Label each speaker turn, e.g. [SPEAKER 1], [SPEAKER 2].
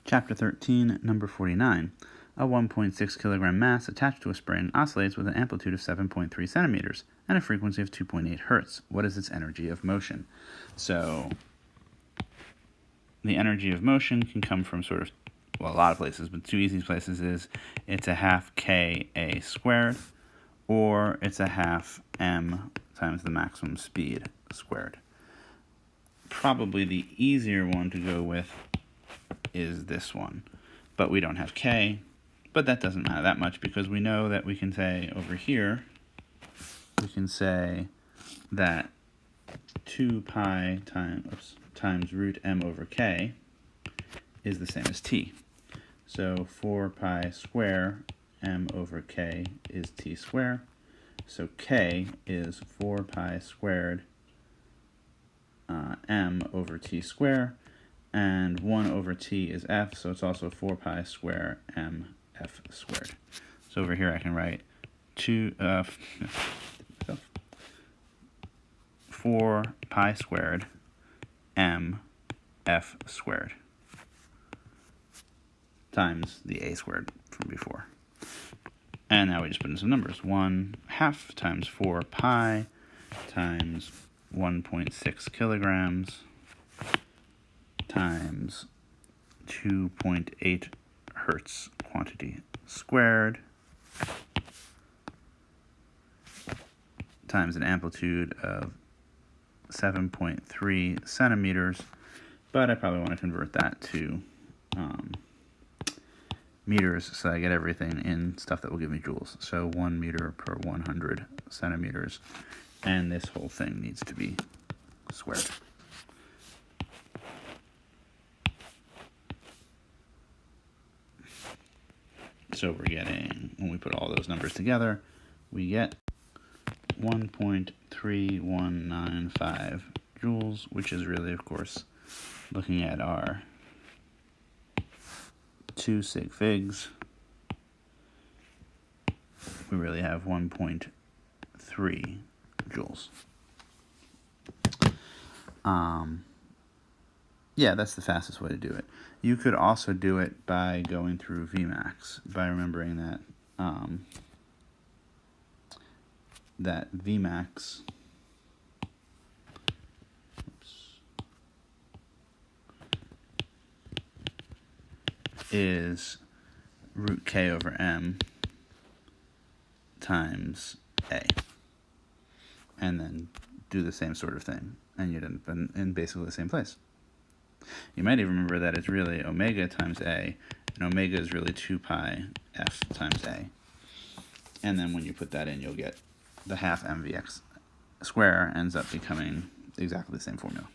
[SPEAKER 1] Chapter 13, number 49. A 1.6 kilogram mass attached to a spring oscillates with an amplitude of 7.3 centimeters and a frequency of 2.8 hertz. What is its energy of motion? So the energy of motion can come from a lot of places, but two easy places is it's a half ka squared, or it's a half m times the maximum speed squared. Probably the easier one to go with is this one, but we don't have k, but that doesn't matter that much because we know that we can say over here, we can say that 2 pi times root m over k is the same as t. So 4 pi square m over k is t square. So k is 4 pi squared m over t square, and 1 over t is f, so it's also 4 pi square m f squared. So over here I can write 4 pi squared m f squared times the a squared from before. And now we just put in some numbers. 1/2 times 4 pi times 1.6 kilograms times 2.8 hertz quantity squared times an amplitude of 7.3 centimeters, but I probably want to convert that to meters so I get everything in stuff that will give me joules. So 1 meter per 100 centimeters, and this whole thing needs to be squared. So we're getting, when we put all those numbers together, we get 1.3195 joules, which is really, of course, looking at our 2 sig figs, we really have 1.3 joules. Yeah, that's the fastest way to do it. You could also do it by going through Vmax, by remembering that that Vmax is root k over m times a, and then do the same sort of thing, and you'd end up in basically the same place. You might even remember that it's really omega times a, and omega is really 2 pi f times a. And then when you put that in, you'll get the half mvx square ends up becoming exactly the same formula.